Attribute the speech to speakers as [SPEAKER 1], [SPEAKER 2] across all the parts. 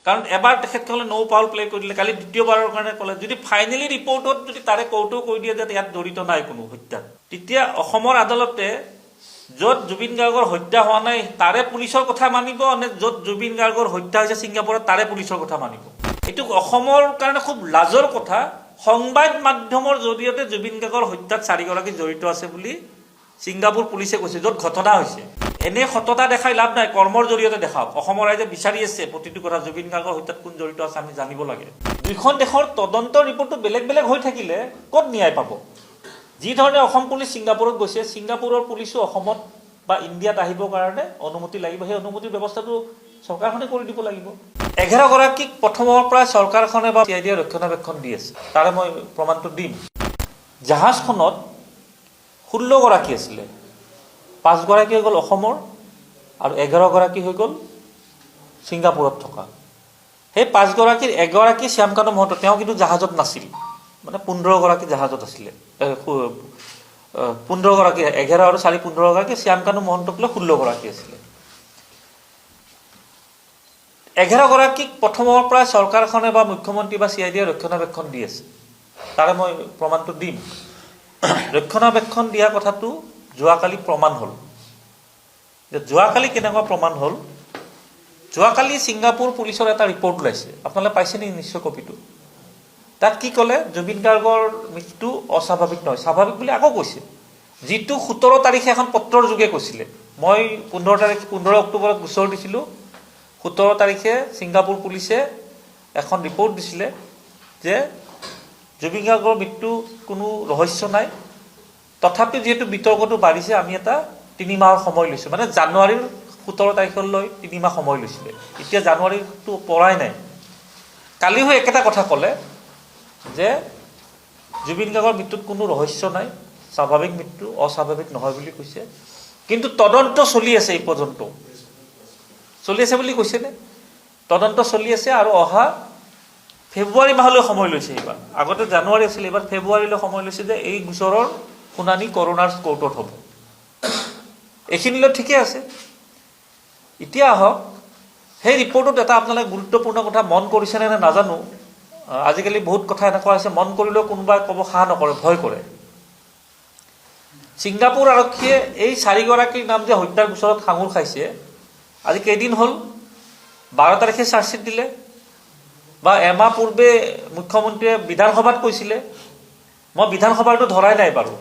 [SPEAKER 1] কাৰণ এবাৰ তেখেতসকলে নো পাউল প্লে কৰি দিলে, কালি দ্বিতীয়বাৰৰ কাৰণে ক'লে। যদি ফাইনেলি ৰিপৰ্টত যদি তাৰে কৌতুক কৈ দিয়ে যে ইয়াত জড়িত নাই কোনো হত্যা, তেতিয়া অসমৰ আদালতে য'ত জুবিন গাৰ্গৰ হত্যা হোৱা নাই তাৰে পুলিচৰ কথা মানিব নে য'ত জুবিন গাৰ্গৰ হত্যা হৈছে ছিংগাপুৰত তাৰে পুলিচৰ কথা মানিব? এইটো অসমৰ কাৰণে খুব লাজৰ কথা। সংবাদ মাধ্যমৰ জৰিয়তে জুবিন গাৰ্গৰ হত্যাত 4গৰাকী জড়িত আছে বুলি ছিংগাপুৰ পুলিচে কৈছে, য'ত ঘটনা হৈছে। এনে সততা দেখাই লাভ নাই, কৰ্মৰ জৰিয়তে দেখাওক। অসমৰ ৰাইজে বিচাৰি আছে প্ৰতিটো কথা, জুবিন গাৰ্গৰ হত্যাত কোন জড়িত আছে আমি জানিব লাগে। দুইখন দেশৰ তদন্তৰ ৰিপৰ্টটো বেলেগ বেলেগ হৈ থাকিলে ক'ত ন্যায় পাব? যি ধৰণে অসম পুলিচ ছিংগাপুৰত গৈছে, ছিংগাপুৰৰ পুলিচো অসমত বা ইণ্ডিয়াত আহিবৰ কাৰণে অনুমতি লাগিব। সেই অনুমতিৰ ব্যৱস্থাটো চৰকাৰখনে কৰি দিব লাগিব। 11গৰাকীক প্ৰথমৰ পৰা চৰকাৰখনে বা CID ৰক্ষণাবেক্ষণ দি আছে, তাৰে মই প্ৰমাণটো দিম। জাহাজখনত 16গৰাকী আছিলে, 5গৰাকী হৈ গ'ল অসমৰ আৰু 11গৰাকী হৈ গ'ল ছিংগাপুৰত থকা। সেই 5গৰাকীৰ 1গৰাকী শ্যামকানু মহন্ত, তেওঁ কিন্তু জাহাজত নাছিল, মানে 15গৰাকী জাহাজত আছিলে। 15গৰাকী, 11 আৰু 4 15গৰাকী, শ্যামকানু মহন্তক লৈ 16গৰাকী আছিলে। 11গৰাকীক প্ৰথমৰ পৰা চৰকাৰখনে বা মুখ্যমন্ত্ৰী বা CID ৰক্ষণাবেক্ষণ দি আছে, তাৰে মই প্ৰমাণটো দিম। ৰক্ষণাবেক্ষণ দিয়া কথাটো যোৱাকালি প্ৰমাণ হ'ল। যোৱাকালি কেনেকুৱা প্ৰমাণ হ'ল? যোৱাকালি ছিংগাপুৰ পুলিচৰ এটা ৰিপৰ্ট ওলাইছে, আপোনালোকে পাইছে নেকি নিশ্চয় কপিটো? তাত কি ক'লে? জুবিন গাৰ্গৰ মৃত্যু অস্বাভাৱিক নহয়, স্বাভাৱিক বুলি আকৌ কৈছে। যিটো 17 তাৰিখে এখন পত্ৰৰ যোগে কৈছিলে। মই 15 অক্টোবৰত গোচৰ দিছিলোঁ। 17 তাৰিখে ছিংগাপুৰ পুলিচে এখন ৰিপৰ্ট দিছিলে যে জুবিন গাৰ্গৰ মৃত্যু কোনো ৰহস্য নাই। তথাপিও যিহেতু বিতৰ্কটো বাঢ়িছে, আমি এটা 3 মাহৰ সময় লৈছোঁ, মানে জানুৱাৰীৰ 17 তাৰিখলৈ 3 মাহ সময় লৈছিলে। এতিয়া জানুৱাৰীটো পৰাই নাই। কালিও একেটা কথা ক'লে যে জুবিন গাৰ্গৰ মৃত্যুত কোনো ৰহস্য নাই, স্বাভাৱিক মৃত্যু, অস্বাভাৱিক নহয় বুলি কৈছে। কিন্তু তদন্ত চলি আছে, এই পৰ্যন্ত চলি আছে বুলি কৈছেনে? তদন্ত চলি আছে আৰু অহা ফেব্ৰুৱাৰী মাহলৈ সময় লৈছে এইবাৰ। আগতে জানুৱাৰী আছিলে, এইবাৰ ফেব্ৰুৱাৰীলৈ সময় লৈছে যে এই গোচৰৰ শুনানি কৰোনাৰ কোৰ্টত হ'ব। এইখিনিলৈ ঠিকে আছে। এতিয়া আহক, সেই ৰিপৰ্টত এটা আপোনালোকে গুৰুত্বপূৰ্ণ কথা মন কৰিছেনে নে নাজানো। আজিকালি বহুত কথা এনেকুৱা হৈছে, মন কৰিলেও কোনোবাই ক'ব সাহ নকৰে, ভয় কৰে। ছিংগাপুৰ আৰক্ষীয়ে এই 4গৰাকীৰ নাম যে হত্যাৰ গোচৰত সাঙুৰ খাইছে, আজি কেইদিন হ'ল? 12 তাৰিখে চাৰ্জশ্বিট দিলে, বা এমাহ পূৰ্বে মুখ্যমন্ত্ৰীয়ে বিধানসভাত কৈছিলে। মই বিধানসভাৰটো ধৰাই নাই বাৰু,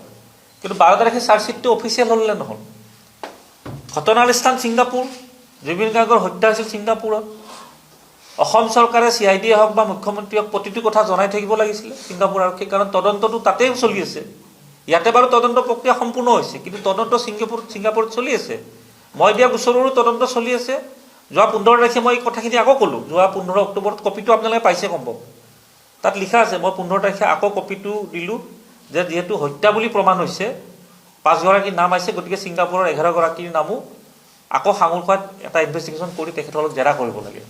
[SPEAKER 1] কিন্তু 12 তাৰিখে চাৰ্জশ্বিটটো অফিচিয়েল হ'ল নে নহ'ল? ঘটনাৰ স্থান ছিংগাপুৰ, জুবিন গাৰ্গৰ হত্যা হৈছিল ছিংগাপুৰত। অসম চৰকাৰে CID হওক বা মুখ্যমন্ত্ৰী হওক প্ৰতিটো কথা জনাই থাকিব লাগিছিলে ছিংগাপুৰ আৰক্ষীক, কাৰণ তদন্তটো তাতেই চলি আছে। ইয়াতে বাৰু তদন্ত প্ৰক্ৰিয়া সম্পূৰ্ণ হৈছে, কিন্তু তদন্ত ছিংগাপুৰত চলি আছে। মই দিয়া গোচৰৰো তদন্ত চলি আছে। যোৱা 15 তাৰিখে মই এই কথাখিনি আকৌ ক'লোঁ। যোৱা 15 অক্টোবৰত কপিটো আপোনালোকে পাইছে সম্ভৱ, তাত লিখা আছে। মই 15 তাৰিখে আকৌ কপিটো দিলোঁ যে যিহেতু হত্যা বুলি প্ৰমাণ হৈছে, 5গৰাকীৰ নাম আহিছে, গতিকে ছিংগাপুৰৰ 11গৰাকীৰ নামো আকৌ সাঙুৰ খোৱাত এটা ইনভেষ্টিগেশ্যন কৰি তেখেতসকলক জেৰা কৰিব লাগে।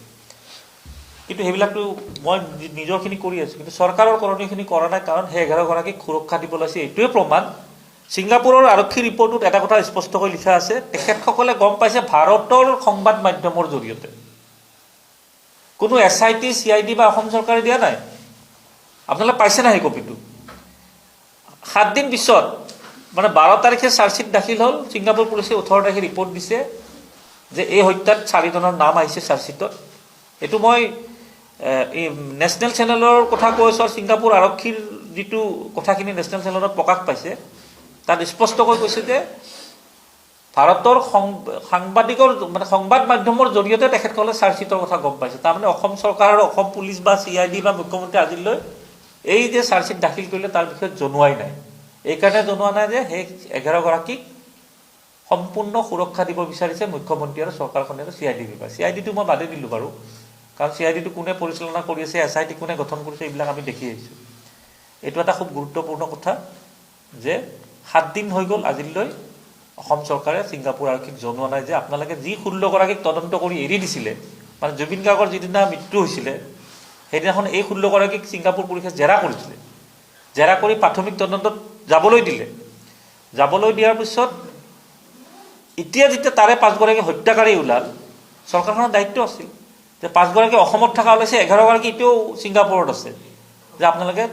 [SPEAKER 1] কিন্তু সেইবিলাকতো মই নিজৰখিনি কৰি আছোঁ, কিন্তু চৰকাৰৰ কৰণীয়খিনি কৰা নাই, কাৰণ সেই 11গৰাকীক সুৰক্ষা দিব লাগিছে। এইটোৱে প্ৰমাণ। ছিংগাপুৰৰ আৰক্ষী ৰিপৰ্টত এটা কথা স্পষ্টকৈ লিখা আছে, তেখেতসকলে গম পাইছে ভাৰতৰ সংবাদ মাধ্যমৰ জৰিয়তে। কোনো SIT, CID বা অসম চৰকাৰে দিয়া নাই। আপোনালোকে পাইছে নাই সেই কপিটো? 7 দিন পিছত, মানে 12 তাৰিখে চাৰ্জশ্বিট দাখিল হ'ল। ছিংগাপুৰ পুলিচে 18 তাৰিখে ৰিপৰ্ট দিছে যে এই হত্যাত 4জনৰ নাম আহিছে চাৰ্জশ্বিটত। এইটো মই নেশ্যনেল চেনেলৰ কথা কৈ আছোঁ, আৰু ছিংগাপুৰ আৰক্ষীৰ যিটো কথাখিনি নেশ্যনেল চেনেলত প্ৰকাশ পাইছে, তাত স্পষ্টকৈ কৈছে যে ভাৰতৰ সাংবাদিকৰ মানে সংবাদ মাধ্যমৰ জৰিয়তে তেখেতসকলে চাৰ্জশ্বিটৰ কথা গম পাইছে। তাৰমানে অসম চৰকাৰ আৰু অসম পুলিচ বা CID বা মুখ্যমন্ত্ৰী আজিলৈ এই যে চাৰ্জশ্বিট দাখিল কৰিলে তাৰ বিষয়ে জনোৱাই নাই। এইকাৰণে জনোৱা নাই যে সেই 11গৰাকীক সম্পূৰ্ণ সুৰক্ষা দিব বিচাৰিছে মুখ্যমন্ত্ৰী আৰু চৰকাৰখনে আৰু CID বিভাগ। CIDটো মই বাদেই দিলোঁ বাৰু, কাৰণ CIDটো কোনে পৰিচালনা কৰি আছে, SIT কোনে গঠন কৰিছে, এইবিলাক আমি দেখি আহিছোঁ। এইটো এটা খুব গুৰুত্বপূৰ্ণ কথা যে 7 দিন হৈ গ'ল আজিলৈ অসম চৰকাৰে ছিংগাপুৰ আৰক্ষীক জনোৱা নাই যে আপোনালোকে যি 16গৰাকীক তদন্ত কৰি এৰি দিছিলে, মানে জুবিন গাৰ্গৰ যিদিনা মৃত্যু হৈছিলে সেইদিনাখন এই 16গৰাকীক ছিংগাপুৰ পুলিচে জেৰা কৰিছিলে। জেৰা কৰি প্ৰাথমিক তদন্তত যাবলৈ দিলে। যাবলৈ দিয়াৰ পিছত এতিয়া যেতিয়া তাৰে 5গৰাকী হত্যাকাৰী ওলাল, চৰকাৰখনৰ দায়িত্ব আছিল যে 5গৰাকী অসমত থকা ওলাইছে, 11গৰাকী এতিয়াও ছিংগাপুৰত আছে। যে আপোনালোকে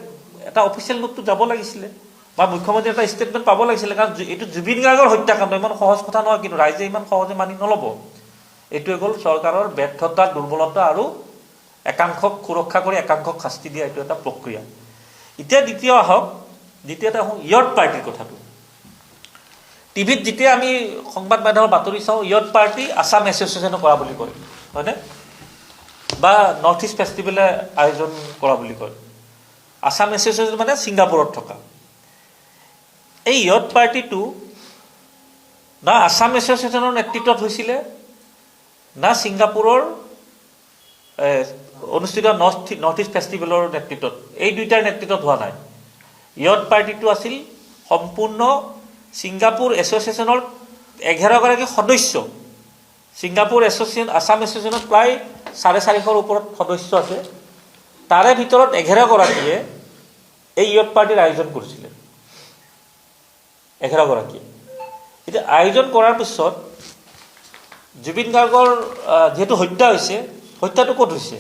[SPEAKER 1] এটা অফিচিয়েল নোটটো যাব লাগিছিলে বা মুখ্যমন্ত্ৰীয়ে এটা ষ্টেটমেণ্ট পাব লাগিছিলে, কাৰণ এইটো জুবিন গাৰ্গৰ হত্যাকাণ্ড, ইমান সহজ কথা নহয়, কিন্তু ৰাইজে ইমান সহজে মানি নল'ব। এইটোৱে হ'ল চৰকাৰৰ ব্যৰ্থতা, দুৰ্বলতা আৰু একাংশক সুৰক্ষা কৰি একাংশক শাস্তি দিয়া এইটো এটা প্ৰক্ৰিয়া। এতিয়া দ্বিতীয়তে আহোঁ য়ৰ্ড পাৰ্টিৰ কথাটো। টিভিত যেতিয়া আমি সংবাদ মাধ্যমৰ বাতৰি চাওঁ, য়ৰ্ড পাৰ্টি আছাম এছ'চিয়েশ্যনে কৰা বুলি কয়, হয়নে? বা নৰ্থ ইষ্ট ফেষ্টিভেলে আয়োজন কৰা বুলি কয়। আছাম এছ'চিয়েশ্যন মানে ছিংগাপুৰত থকা। এই য়ৰ্ড পাৰ্টিটো না আছাম এছ'চিয়েশ্যনৰ নেতৃত্বত হৈছিলে, না ছিংগাপুৰৰ অনুষ্ঠিত নৰ্থ ইষ্ট ফেষ্টিভেলৰ নেতৃত্বত, এই দুইটাৰ নেতৃত্বত হোৱা নাই। য়ৰ্ড পাৰ্টিটো আছিল সম্পূৰ্ণ ছিংগাপুৰ এছ'চিয়েশ্যনৰ 11গৰাকী সদস্য। ছিংগাপুৰ আছাম এছ'চিয়েশ্যনত প্ৰায় 450ৰ ওপৰত সদস্য আছে। তাৰে ভিতৰত 11গৰাকীয়ে এই য়ৰ্ড পাৰ্টিৰ আয়োজন কৰিছিলে, 11গৰাকীয়ে। এতিয়া আয়োজন কৰাৰ পিছত জুবিন গাৰ্গৰ যিহেতু হত্যা হৈছে, হত্যাটো ক'ত হৈছে?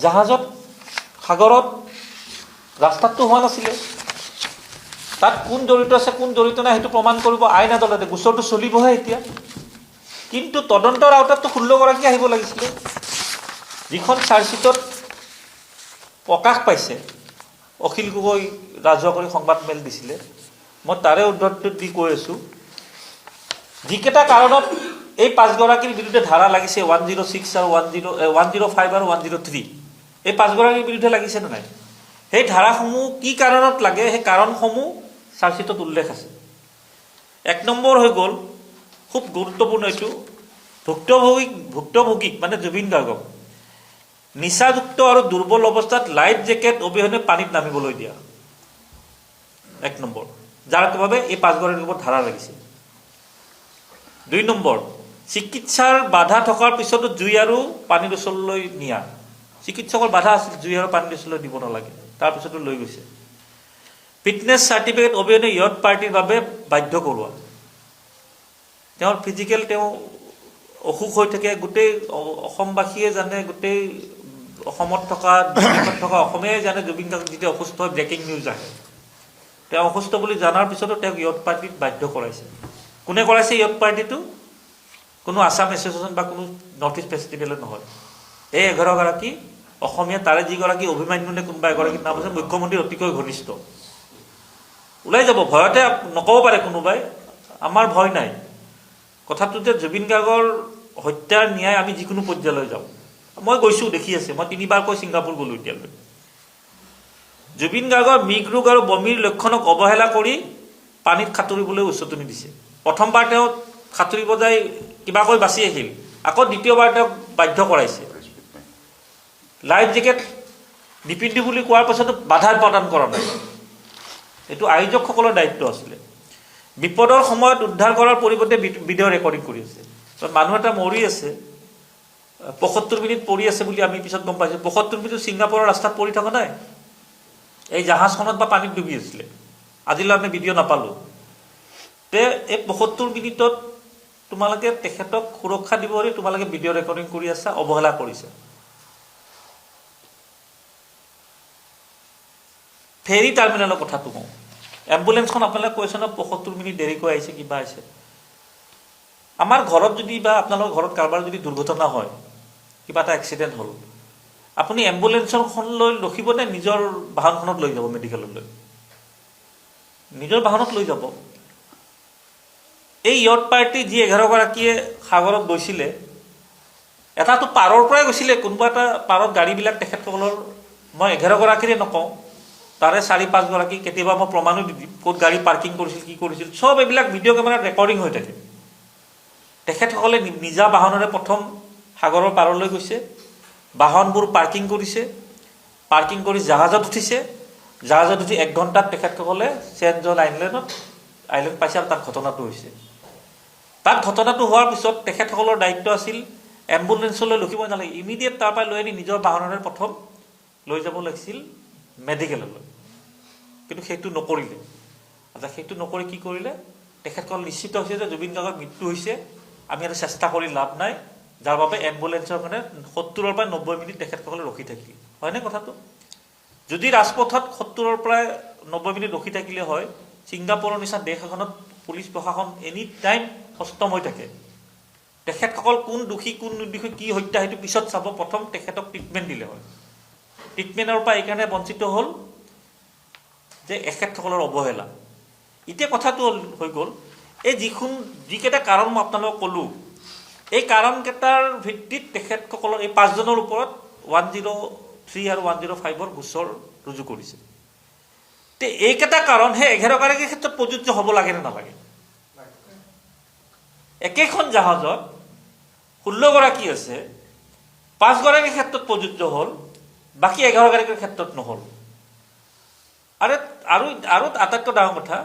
[SPEAKER 1] জাহাজত, সাগৰত, ৰাস্তাততো হোৱা নাছিলে। তাত কোন জড়িত আছে কোন জড়িত নাই সেইটো প্ৰমাণ কৰিব আইন আদালতে, গোচৰটো চলিবহে এতিয়া। কিন্তু তদন্তৰ আওতাততো 16গৰাকী আহিব লাগিছিলে। যিখন চাৰ্জশ্বিটত প্ৰকাশ পাইছে, অখিল গগৈ ৰাজহুৱা কৰি সংবাদ মেল দিছিলে, মই তাৰে উদ্ধৃতি দি কৈ আছোঁ, যিকেইটা কাৰণত এই 5গৰাকীৰ বিৰুদ্ধে ধাৰা লাগিছে, 106 আৰু 105 আৰু 103, এই 5গৰাকীৰ বিৰুদ্ধে লাগিছে নে নাই, সেই ধাৰাসমূহ কি কাৰণত লাগে, সেই কাৰণসমূহ চাৰ্জশ্বিটত উল্লেখ আছে। 1 নম্বৰ হৈ গ'ল, খুব গুৰুত্বপূৰ্ণ এইটো, ভুক্তভোগীক মানে জুবিন গাৰ্গক নিচাযুক্ত আৰু দুৰ্বল অৱস্থাত লাইফ জেকেট অবিহনে পানীত নামিবলৈ দিয়া। 1 নম্বৰ, যাৰ বাবে এই 5গৰাকীৰ ওপৰত ধাৰা লাগিছে। 2 নম্বৰ, চিকিৎসাৰ বাধা থকাৰ পিছতো জুই আৰু পানীৰ ওচৰলৈ নিয়া। চিকিৎসকৰ বাধা আছিল, জুই আৰু পানীৰ ওচৰলৈ দিব নালাগে, তাৰপিছতো লৈ গৈছে। ফিটনেছ চাৰ্টিফিকেট অবিহনে য়ৰ্ড পাৰ্টিৰ বাবে বাধ্য কৰোৱা। তেওঁৰ ফিজিকেল তেওঁ অসুখ হৈ থাকে, গোটেই অসমবাসীয়ে জানে, গোটেই অসমত থকা বিদেশত থকা অসমীয়াই জানে জুবিন গাৰ্গ যেতিয়া অসুস্থ হয় ব্ৰেকিং নিউজ আহে। তেওঁ অসুস্থ বুলি জনাৰ পিছতো তেওঁক য়ৰ্ড পাৰ্টিত বাধ্য কৰাইছে। কোনে কৰাইছে য়ৰ্ড পাৰ্টিটো? কোনো আছাম এছ'চিয়েশ্যন বা কোনো নৰ্থ ইষ্ট ফেষ্টিভেলে নহয়। এই 11গৰাকী অসমীয়া, তাৰে যিগৰাকী অভিমান্যু নে কোনোবা এগৰাকীৰ নাম আছে, মুখ্যমন্ত্ৰীৰ অতিকৈ ঘনিষ্ঠ। ওলাই যাব, ভয়তে নক'ব পাৰে কোনোবাই, আমাৰ ভয় নাই। কথাটো যে জুবিন গাৰ্গৰ হত্যাৰ ন্যায় আমি যিকোনো পৰ্যায়লৈ যাওঁ। মই গৈছোঁ, দেখি আছে, মই 3বাৰকৈ ছিংগাপুৰ গ'লোঁ এতিয়ালৈ। জুবিন গাৰ্গৰ মৃগৰোগ আৰু বমিৰ লক্ষণক অৱহেলা কৰি পানীত সাঁতুৰিবলৈ উচতনি দিছে। প্ৰথমবাৰ তেওঁ সাঁতুৰিব যাই কিবাকৈ বাচি আহিল, আকৌ দ্বিতীয়বাৰ তেওঁক বাধ্য কৰাইছে। লাইফ জেকেট নিপিন্ধি বুলি কোৱাৰ পাছতো বাধা প্ৰদান কৰা নাই। এইটো আয়োজকসকলৰ দায়িত্ব আছিলে। বিপদৰ সময়ত উদ্ধাৰ কৰাৰ পৰিৱৰ্তে ভিডিঅ' ৰেকৰ্ডিং কৰি আছে। মানুহ এটা মৰি আছে, 75 মিনিট পৰি আছে বুলি আমি পিছত গম পাইছোঁ। 75 মিনিট ছিংগাপুৰৰ ৰাস্তাত পৰি থকা নাই, এই জাহাজখনত বা পানীত ডুবি আছিলে। আজিলৈ আমি ভিডিঅ' নাপালোঁ। তে এই 75 মিনিটত তোমালোকে তেখেতক সুৰক্ষা দিব বুলি তোমালোকে ভিডিঅ' ৰেকৰ্ডিং কৰি আছা, অৱহেলা কৰিছে। ফেৰী টাৰ্মিনেলৰ কথাটো কওঁ, এম্বুলেঞ্চখন আপোনালোকে কৈছে ন 75 মিনিট দেৰিকৈ আহিছে, কিবা আহিছে। আমাৰ ঘৰত যদি বা আপোনালোকৰ ঘৰত কাৰোবাৰ যদি দুৰ্ঘটনা হয়, কিবা এটা এক্সিডেণ্ট হ'ল, আপুনি এম্বুলেঞ্চখন লৈ ৰখিবনে নিজৰ বাহনখনত লৈ যাব মেডিকেললৈ? নিজৰ বাহনত লৈ যাব। এই য়ৰ্ড পাৰ্টি যি 11গৰাকীয়ে সাগৰত গৈছিলে, এটাতো পাৰৰ পৰাই গৈছিলে, কোনোবা এটা পাৰত গাড়ীবিলাক তেখেতসকলৰ, মই 11গৰাকীৰে নকওঁ, তাৰে 4-5গৰাকী, কেতিয়াবা মই প্ৰমাণো দি দিম ক'ত গাড়ী পাৰ্কিং কৰিছিল, কি কৰিছিল, চব এইবিলাক ভিডিঅ' কেমেৰাত ৰেকৰ্ডিং হৈ থাকে। তেখেতসকলে নিজা বাহনেৰে প্ৰথম সাগৰৰ পাৰলৈ গৈছে, বাহনবোৰ পাৰ্কিং কৰিছে, পাৰ্কিং কৰি জাহাজত উঠিছে, জাহাজত উঠি 1 ঘণ্টাত তেখেতসকলে ছেইণ্ট জন আইলেণ্ড পাইছে আৰু তাত ঘটনাটো হৈছে। তাত ঘটনাটো হোৱাৰ পিছত তেখেতসকলৰ দায়িত্ব আছিল এম্বুলেঞ্চলৈ ৰখিব নালাগে, ইমিডিয়েট তাৰ পৰা লৈ আনি নিজৰ বাহনেৰে প্ৰথম লৈ যাব লাগিছিল মেডিকেললৈ। কিন্তু সেইটো নকৰিলে। আচ্ছা, সেইটো নকৰি কি কৰিলে? তেখেতসকল নিশ্চিত হৈছে যে জুবিন গাৰ্গৰ মৃত্যু হৈছে, আমি আৰু চেষ্টা কৰি লাভ নাই, যাৰ বাবে এম্বুলেন্সৰ কাৰণে 70ৰ পৰা 90 মিনিট তেখেতসকলে ৰখি থাকিল হয়নে কথাটো যদি ৰাজপথত 70ৰ পৰা 90 মিনিট ৰখি থাকিলে হয় ছিংগাপুৰৰ নিচিনা দেশ এখনত পুলিচ প্ৰশাসন এনি টাইম সষ্টম হৈ থাকে তেখেতসকল কোন দোষী কোন নিৰ্দোষী কি হত্যা সেইটো পিছত চাব প্ৰথম তেখেতক ট্ৰিটমেণ্ট দিলে হয় ট্ৰিটমেণ্টৰ পৰা এইকাৰণে বঞ্চিত হ'ল যে এখেতসকলৰ অৱহেলা এতিয়া কথাটো হৈ গ'ল এই যিকেইটা কাৰণ মই আপোনালোকক ক'লোঁ এই কাৰণকেইটাৰ ভিত্তিত তেখেতসকলৰ এই 5জনৰ ওপৰত 103 আৰু 105ৰ গোচৰ ৰুজু কৰিছে তে এইকেইটা কাৰণ সেই 11গৰাকীৰ ক্ষেত্ৰত প্ৰযোজ্য হ'ব লাগে নে নালাগে একেখন জাহাজত 16গৰাকী আছে 5গৰাকীৰ ক্ষেত্ৰত প্ৰযোজ্য হ'ল বাকী 11গৰাকীৰ ক্ষেত্ৰত নহ'ল আৰু আটাইতকৈ ডাঙৰ কথা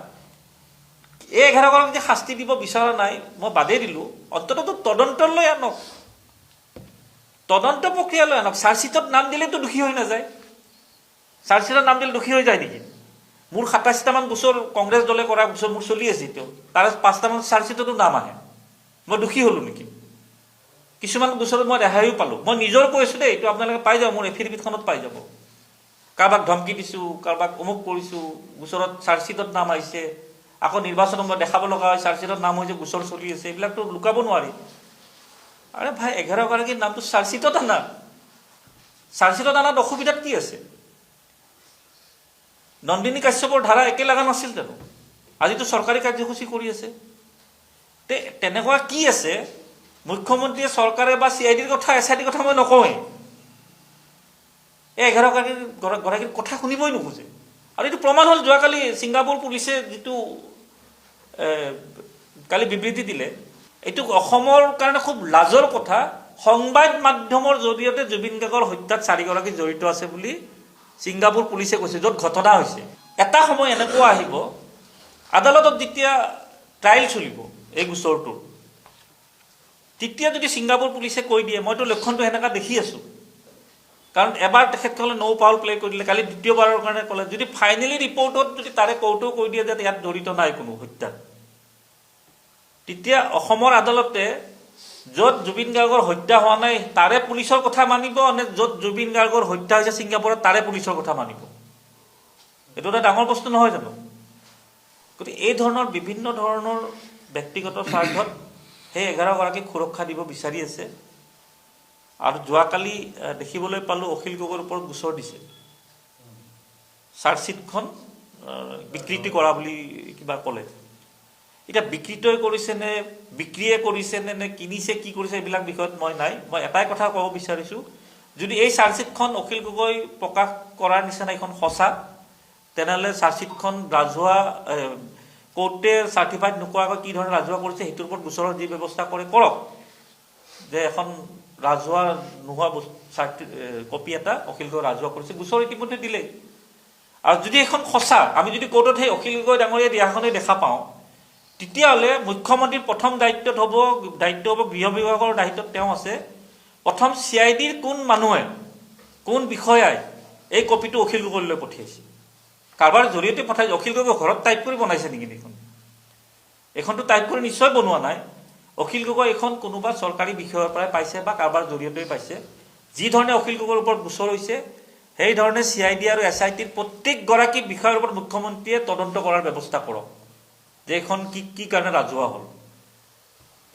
[SPEAKER 1] এই 11গৰাকীক যে শাস্তি দিব বিচৰা নাই মই বাদেই দিলোঁ অন্ততঃ তদন্তলৈ আনক তদন্ত প্ৰক্ৰিয়ালৈ আনক চাৰ্জশ্বিটত নাম দিলেতো দোষী হৈ নাযায় চাৰ্জশ্বিটত নাম দিলে দোষী হৈ যায় নেকি মোৰ 27টামান গোচৰ কংগ্ৰেছ দলে কৰা গোচৰ মোৰ চলি আছে এতিয়াও তাৰে 5টামান চাৰ্জশ্বিটতো নাম আহে মই দোষী হ'লোঁ নেকি কিছুমান গোচৰত মই ৰেহাইও পালোঁ মই নিজৰ কৈছোঁ দেই এইটো আপোনালোকে পাই যাব মোৰ এফিডেভিটখনত পাই যাব কাৰোবাক ধমকি দিছোঁ কাৰোবাক অমুক কৰিছোঁ গোচৰত চাৰ্জশ্বিটত নাম আহিছে আকৌ নিৰ্বাচনত মই দেখাব লগা হয় চাৰ্জশ্বিটত নাম হৈছে গোচৰ চলি আছে এইবিলাকতো লুকাব নোৱাৰি আৰে ভাই 11গৰাকীৰ নামটো চাৰ্জশ্বিটত আনা চাৰ্জশ্বিটত আনাত অসুবিধাত কি আছে নন্দিনী কাশ্যপৰ ধাৰা একে লগা নাছিল জানো আজিতো চৰকাৰী কাৰ্যসূচী কৰি আছে তেনেকুৱা কি আছে মুখ্যমন্ত্ৰীয়ে চৰকাৰে বা CIDৰ কথা SITৰ কথা মই নকওঁৱেই এই 11গৰাকীৰ কথা শুনিবই নোখোজে আৰু এইটো প্ৰমাণ হ'ল যোৱাকালি ছিংগাপুৰ পুলিচে যিটো কালি বিবৃতি দিলে এইটো অসমৰ কাৰণে খুব লাজৰ কথা সংবাদ মাধ্যমৰ জৰিয়তে জুবিন গাৰ্গৰ হত্যাত 4গৰাকী জড়িত আছে বুলি ছিংগাপুৰ পুলিচে কৈছে য'ত ঘটনা হৈছে এটা সময় এনেকুৱা আহিব আদালতত যেতিয়া ট্ৰায়েল চলিব এই গোচৰটো তেতিয়া যদি ছিংগাপুৰ পুলিচে কৈ দিয়ে মইতো লক্ষণটো সেনেকুৱা দেখি আছোঁ কাৰণ এবাৰ তেখেতসকলে নৌ পাউল প্লে কৰি দিলে কালি দ্বিতীয়বাৰৰ কাৰণে ক'লে যদি ফাইনেলি ৰিপৰ্টত যদি তাৰে কৌটো কৈ দিয়ে যে ইয়াত জড়িত নাই কোনো হত্যাত তেতিয়া অসমৰ আদালতে য'ত জুবিন গাৰ্গৰ হত্যা হোৱা নাই তাৰে পুলিচৰ কথা মানিব নে য'ত জুবিন গাৰ্গৰ হত্যা হৈছে ছিংগাপুৰত তাৰে পুলিচৰ কথা মানিব এইটো এটা ডাঙৰ বস্তু নহয় জানো গতিকে এই ধৰণৰ বিভিন্ন ধৰণৰ ব্যক্তিগত স্বাৰ্থত সেই 11গৰাকীক সুৰক্ষা দিব বিচাৰি আছে আৰু যোৱাকালি দেখিবলৈ পালোঁ অখিল গগৈৰ ওপৰত গোচৰ দিছে চাৰ্জশ্বিটখন বিকৃতি কৰা বুলি কিবা ক'লে এতিয়া বিকৃতই কৰিছে নে বিক্ৰীয়ে কৰিছে নে কিনিছে কি কৰিছে এইবিলাক বিষয়ত মই নাই মই এটাই কথা ক'ব বিচাৰিছোঁ যদি এই চাৰ্জশ্বিটখন অখিল গগৈ প্ৰকাশ কৰাৰ নিচিনা এখন সঁচা তেনেহ'লে চাৰ্জশ্বিটখন ৰাজহুৱা কোৰ্টে চাৰ্টিফাইড নোকোৱাকৈ কি ধৰণে ৰাজহুৱা কৰিছে সেইটোৰ ওপৰত গোচৰৰ যি ব্যৱস্থা কৰে কৰক যে এখন ৰাজহুৱা নোহোৱা কপি এটা অখিল গগৈ ৰাজহুৱা কৰিছে গোচৰ ইতিমধ্যে দিলেই আৰু যদি এখন সঁচা আমি যদি কোৰ্টত সেই অখিল গগৈ ডাঙৰীয়া দিয়াখনেই দেখা পাওঁ তেতিয়াহ'লে মুখ্যমন্ত্ৰীৰ প্ৰথম দায়িত্ব হ'ব গৃহ বিভাগৰ দায়িত্বত তেওঁ আছে প্ৰথম CIDৰ কোন মানুহে কোন বিষয়াই এই কপিটো অখিল গগৈলৈ পঠিয়াইছে কাৰোবাৰ জৰিয়তে পঠাইছে অখিল গগৈ ঘৰত টাইপ কৰি বনাইছে নেকি এইখনতো টাইপ কৰি নিশ্চয় বনোৱা নাই অখিল গগৈ এখন কোনোবা চৰকাৰী বিষয়ৰ পৰাই পাইছে বা কাৰোবাৰ জৰিয়তেই পাইছে যি ধৰণে অখিল গগৈৰ ওপৰত গোচৰ হৈছে সেই ধৰণে CID আৰু SITৰ প্ৰত্যেকগৰাকী বিষয়ৰ ওপৰত মুখ্যমন্ত্ৰীয়ে তদন্ত কৰাৰ ব্যৱস্থা কৰক যে এখন কি কাৰণে ৰাজহুৱা হ'ল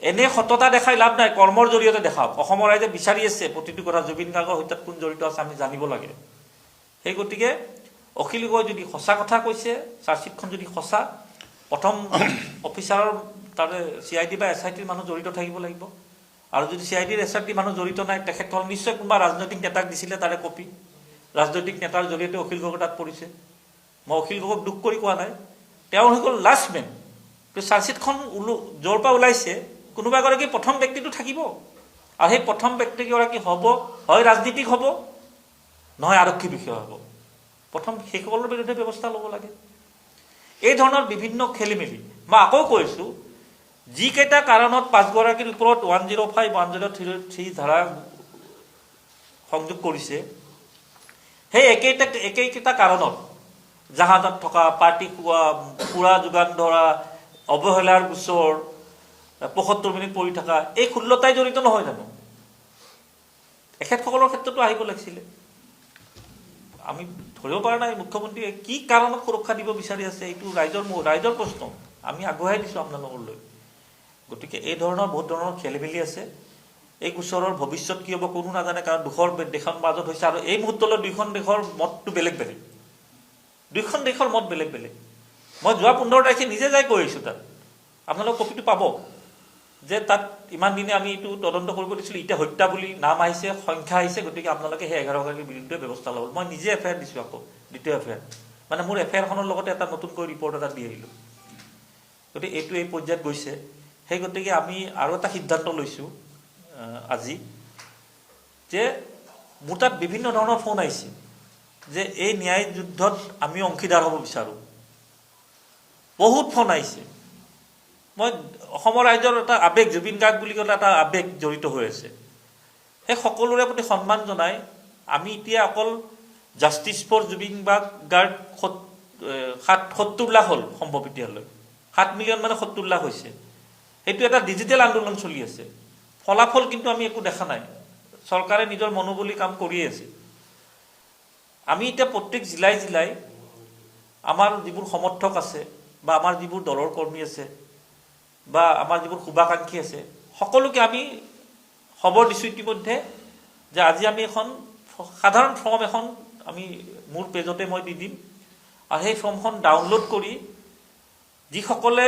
[SPEAKER 1] এনে সততা দেখাই লাভ নাই কৰ্মৰ জৰিয়তে দেখাওক অসমৰ ৰাইজে বিচাৰি আছে প্ৰতিটো কথা জুবিন গাৰ্গৰ হত্যাত কোন জড়িত আছে আমি জানিব লাগে সেই গতিকে অখিল গগৈ যদি সঁচা কথা কৈছে চাৰ্জশ্বিটখন যদি সঁচা প্ৰথম অফিচাৰৰ তাৰে CID বা SITৰ মানুহ জড়িত থাকিব লাগিব আৰু যদি CID SIT মানুহ জড়িত নাই তেখেতসকল নিশ্চয় কোনোবা ৰাজনৈতিক নেতাক দিছিলে তাৰে কপি ৰাজনৈতিক নেতাৰ জৰিয়তে অখিল গগৈ তাত পৰিছে মই অখিল গগৈক দুখ কৰি কোৱা নাই তেওঁ হৈ গ'ল লাষ্ট মেন চাৰ্জশ্বিটখন য'ৰ পৰা ওলাইছে কোনোবা এগৰাকী প্ৰথম ব্যক্তিটো থাকিব আৰু সেই প্ৰথম ব্যক্তিগৰাকী হ'ব হয় ৰাজনীতিক হ'ব নহয় আৰক্ষী বিষয়া হ'ব প্ৰথম সেইসকলৰ বিৰুদ্ধে ব্যৱস্থা ল'ব লাগে এই ধৰণৰ বিভিন্ন খেলিমেলি মই আকৌ কৈছোঁ যিকেইটা কাৰণত 5গৰাকীৰ ওপৰত 105 103 ধাৰা সংযোগ কৰিছে সেই একেইকেইটা কাৰণত জাহাজত থকা পাৰ্টি খোৱা পুৰা যোগান ধৰা অৱহেলাৰ গোচৰ 75 মিনিট পৰি থকা এই 16টাই জড়িত নহয় জানো এখেতসকলৰ ক্ষেত্ৰতো আহিব লাগিছিলে। আমি ধৰিব পৰা নাই মুখ্যমন্ত্ৰীয়ে কি কাৰণত সুৰক্ষা দিব বিচাৰি আছে, এইটো ৰাইজৰ প্ৰশ্ন, আমি আগবঢ়াই দিছোঁ আপোনালোকলৈ। গতিকে এই ধৰণৰ বহুত ধৰণৰ খেলিমেলি আছে। এই গোচৰৰ ভৱিষ্যত কি হ'ব কোনো নাজানে, কাৰণ দেশৰ মাজত হৈছে, আৰু এই মুহূৰ্তলৈ দুইখন দেশৰ মতটো বেলেগ বেলেগ, দুইখন দেশৰ মত বেলেগ বেলেগ। মই যোৱা 15 তাৰিখে নিজে যাই কৈ আহিছোঁ তাত, আপোনালোক কপিটো পাব যে তাত ইমান দিনে আমি এইটো তদন্ত কৰিব দিছিলোঁ, এতিয়া হত্যা বুলি নাম আহিছে, সংখ্যা আহিছে, গতিকে আপোনালোকে সেই 11 গৰাকীৰ বিৰুদ্ধে ব্যৱস্থা ল'ব। মই নিজে এফআইআৰ দিছোঁ, আকৌ দ্বিতীয় এফআইআৰ, মানে মোৰ এফআইআৰখনৰ লগতে এটা নতুনকৈ ৰিপৰ্ট এটা দি আহিলোঁ। গতিকে এইটো এই পৰ্যায়ত গৈছে। সেই গতিকে আমি আৰু এটা সিদ্ধান্ত লৈছোঁ আজি, যে মোৰ তাত বিভিন্ন ধৰণৰ ফোন আহিছে যে এই ন্যায় যুদ্ধত আমি অংশীদাৰ হ'ব বিচাৰোঁ, বহুত ফোন আহিছে। মই অসমৰ ৰাইজৰ এটা আৱেগ, জুবিন গাৰ্গ বুলি ক'লে এটা আৱেগ জড়িত হৈ আছে, সেই সকলোৰে প্ৰতি সন্মান জনাই আমি এতিয়া অকল জাষ্টিছ ফৰ জুবিন গাৰ্গ 70 লাখ হ'ল সম্ভৱ, এতিয়ালৈ 7 মিলিয়ন মানে 70 লাখ হৈছে। সেইটো এটা ডিজিটেল আন্দোলন চলি আছে, ফলাফল কিন্তু আমি একো দেখা নাই। চৰকাৰে নিজৰ মনোবলী কাম কৰিয়ে আছে। আমি এতিয়া প্ৰত্যেক জিলাই জিলাই আমাৰ যিবোৰ সমৰ্থক আছে, বা আমাৰ যিবোৰ দলৰ কৰ্মী আছে, বা আমাৰ যিবোৰ শুভাকাংক্ষী আছে, সকলোকে আমি খবৰ দিছোঁ ইতিমধ্যে যে আজি আমি এখন সাধাৰণ ফৰ্ম এখন আমি মোৰ পেজতে মই দি দিম, আৰু সেই ফৰ্মখন ডাউনলোড কৰি যিসকলে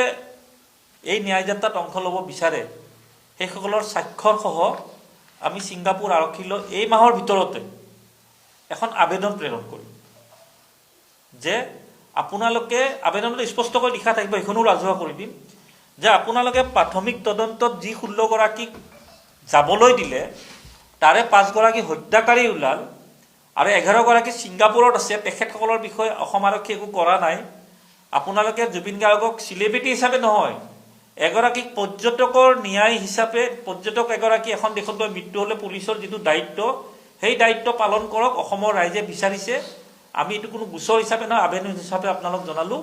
[SPEAKER 1] এই ন্যায় যাত্ৰাত অংশ ল'ব বিচাৰে সেইসকলৰ স্বাক্ষৰসহ আমি ছিংগাপুৰ আৰক্ষীলৈ এই মাহৰ ভিতৰতে এখন আবেদন প্ৰেৰণ কৰিম যে আপোনালোকে, আবেদনটো স্পষ্টকৈ লিখা থাকিব, সেইখনো ৰাজহুৱা কৰি দিম, যে আপোনালোকে প্ৰাথমিক তদন্তত যি 16 গৰাকীক যাবলৈ দিলে তাৰে 5 গৰাকী হত্যাকাৰী ওলাল, আৰু 11 গৰাকী ছিংগাপুৰত আছে, তেখেতসকলৰ বিষয়ে অসম আৰক্ষীয়ে একো কৰা নাই। আপোনালোকে জুবিন গাৰ্গক চেলিব্ৰিটি হিচাপে নহয়, এগৰাকীক পৰ্যটকৰ ন্যায় হিচাপে, পৰ্যটক এগৰাকী এখন দেশত গৈ মৃত্যু হ'লে পুলিচৰ যিটো দায়িত্ব, সেই দায়িত্ব পালন কৰক। অসমৰ ৰাইজে বিচাৰিছে, আমি এইটো কোনো গোচৰ হিচাপে নহয়, আবেদন হিচাপে আপোনালোক জনালোঁ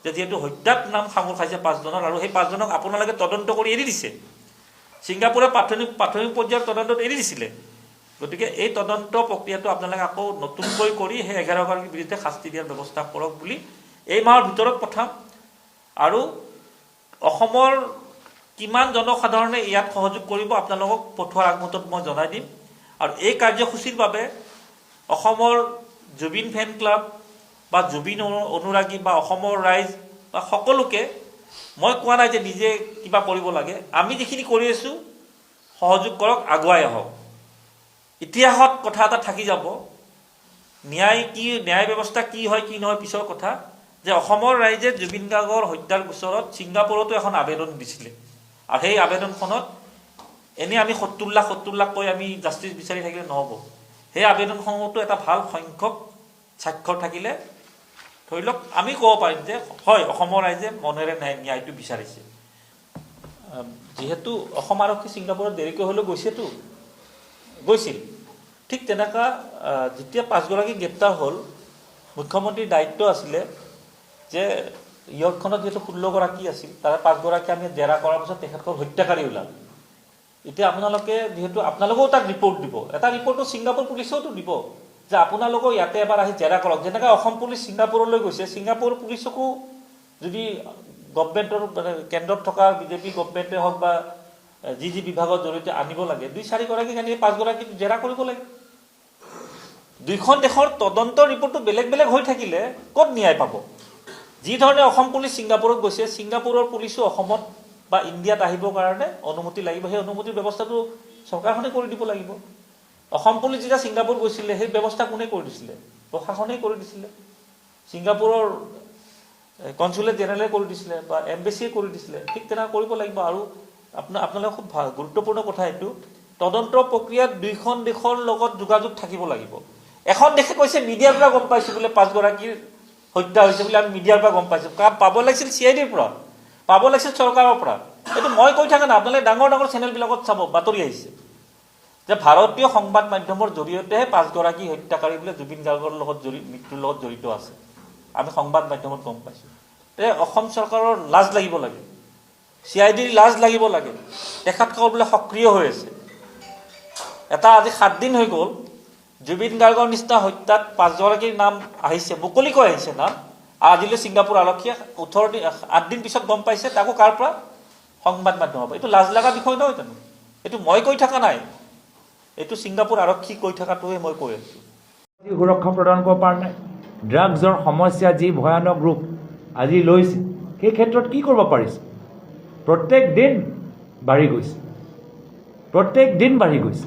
[SPEAKER 1] যে যিহেতু হত্যাত নাম সাঙুৰ খাইছে 5 জনৰ, আৰু সেই 5 জনক আপোনালোকে তদন্ত কৰি এৰি দিছে, ছিংগাপুৰে প্ৰাথমিক পৰ্যায়ৰ তদন্তত এৰি দিছিলে। গতিকে এই তদন্ত প্ৰক্ৰিয়াটো আপোনালোকে আকৌ নতুনকৈ কৰি সেই 11 গৰাকীৰ বিৰুদ্ধে শাস্তি দিয়াৰ ব্যৱস্থা কৰক বুলি এই মাহৰ ভিতৰত পঠাম। আৰু অসমৰ কিমান জনসাধাৰণে ইয়াত সহযোগ কৰিব আপোনালোকক পঠোৱাৰ আগমুহূৰ্তত মই জনাই দিম। আৰু এই কাৰ্যসূচীৰ বাবে অসমৰ জুবিন ফেন ক্লাব বা জুবিন অনুৰাগী বা অসমৰ ৰাইজ বা সকলোকে মই কোৱা নাই যে নিজে কিবা কৰিব লাগে, আমি যিখিনি কৰি আছোঁ সহযোগ কৰক, আগুৱাই আহক। ইতিহাসত কথা এটা থাকি যাব, ন্যায় ব্যৱস্থা কি হয় কি নহয় পিছৰ কথা, যে অসমৰ ৰাইজে জুবিন গাৰ্গৰ হত্যাৰ গোচৰত ছিংগাপুৰতো এখন আবেদন দিছিলে, আৰু সেই আবেদনখনত এনেই আমি 70 লাখ কৈ আমি জাষ্টিছ বিচাৰি থাকিলে নহ'ব। সেই আবেদনসমূহতো এটা ভাল সংখ্যক স্বাক্ষৰ থাকিলে ধৰি লওক আমি ক'ব পাৰিম যে হয় অসমৰ ৰাইজে মনেৰে ন্যায়টো বিচাৰিছে। যিহেতু অসম আৰক্ষী ছিংগাপুৰত দেৰিকৈ হ'লেও গৈছিল, ঠিক তেনেকুৱা যেতিয়া 5 গৰাকী গ্ৰেপ্তাৰ হ'ল, মুখ্যমন্ত্ৰীৰ দায়িত্ব আছিলে যে ইয়ৰ্কখনত যিহেতু 16 গৰাকী আছিল, তাৰে 5 গৰাকী আমি জেৰা কৰাৰ পিছত তেখেতসকল হত্যাকাৰী ওলাল। এতিয়া আপোনালোকে যিহেতু আপোনালোকেও তাক ৰিপৰ্ট দিব, এটা ৰিপৰ্টটো ছিংগাপুৰ পুলিচেওতো দিব যে আপোনালোকেও ইয়াতে এবাৰ আহি জেৰা কৰক। যেনেকৈ অসম পুলিচ ছিংগাপুৰলৈ গৈছে, ছিংগাপুৰ পুলিচকো যদি গভমেণ্টৰ মানে কেন্দ্ৰত থকা বিজেপি গভমেণ্টে হওক বা যি বিভাগৰ জৰিয়তে আনিব লাগে, 2-4 গৰাকীক আনি 5 গৰাকীক জেৰা কৰিব লাগে। দুইখন দেশৰ তদন্তৰ ৰিপৰ্টটো বেলেগ বেলেগ হৈ থাকিলে ক'ত ন্যায় পাব? যি ধৰণে অসম পুলিচ ছিংগাপুৰত গৈছে, ছিংগাপুৰৰ পুলিচো অসমত বা ইণ্ডিয়াত আহিবৰ কাৰণে অনুমতি লাগিব, সেই অনুমতিৰ ব্যৱস্থাটো চৰকাৰখনে কৰি দিব লাগিব। অসম পুলিচ যেতিয়া ছিংগাপুৰ গৈছিলে সেই ব্যৱস্থা কোনে কৰি দিছিলে? প্ৰশাসনেই কৰি দিছিলে, ছিংগাপুৰৰ কনচুলেট জেনেৰেলে কৰি দিছিলে বা এম্বেচিয়ে কৰি দিছিলে। ঠিক তেনেকৈ কৰিব লাগিব। আৰু আপোনালোকে খুব ভাল গুৰুত্বপূৰ্ণ কথা এইটো, তদন্ত প্ৰক্ৰিয়াত দুইখন দেশৰ লগত যোগাযোগ থাকিব লাগিব। এখন দেশে কৈছে মিডিয়াৰ পৰা গম পাইছোঁ বোলে 5 গৰাকীৰ হত্যা হৈছে বুলি, আমি মিডিয়াৰ পৰা গম পাইছোঁ, পাব লাগিছিল CIDৰ পৰা, পাব লাগিছিল চৰকাৰৰ পৰা। এইটো মই কৈ থাকা নাই, আপোনালোকে ডাঙৰ ডাঙৰ চেনেলবিলাকত চাব, বাতৰি আহিছে যে ভাৰতীয় সংবাদ মাধ্যমৰ জৰিয়তেহে 5 গৰাকী হত্যাকাৰী বোলে জুবিন গাৰ্গৰ লগত মৃত্যুৰ লগত জড়িত আছে, আমি সংবাদ মাধ্যমত গম পাইছোঁ। অসম চৰকাৰৰ লাজ লাগিব লাগে, CIDৰ লাজ লাগিব লাগে, তেখেতসকল বোলে সক্ৰিয় হৈ আছে। এটা আজি 7 দিন হৈ গ'ল জুবিন গাৰ্গৰ নিচিনা হত্যাত 5গৰাকীৰ নাম আহিছে, মুকলিকৈ আহিছে নাম। আজিলৈ ছিংগাপুৰ আৰক্ষীয়ে 8 দিন পিছত গম পাইছে, তাকো কাৰ পৰা? সংবাদ মাধ্যমৰ পৰা। এইটো লাজ লগা বিষয় নহয় জানো? এইটো মই কৈ থকা নাই, এইটো ছিংগাপুৰ আৰক্ষী কৈ থকাটোৱে মই কৈ আছোঁ।
[SPEAKER 2] সুৰক্ষা প্ৰদান কৰিব পৰা নাই, ড্ৰাগছৰ সমস্যা যি ভয়ানক ৰূপ আজি লৈছে, সেই ক্ষেত্ৰত কি কৰিব পাৰিছে? প্ৰত্যেক দিন বাঢ়ি গৈছে, প্ৰত্যেক দিন বাঢ়ি গৈছে।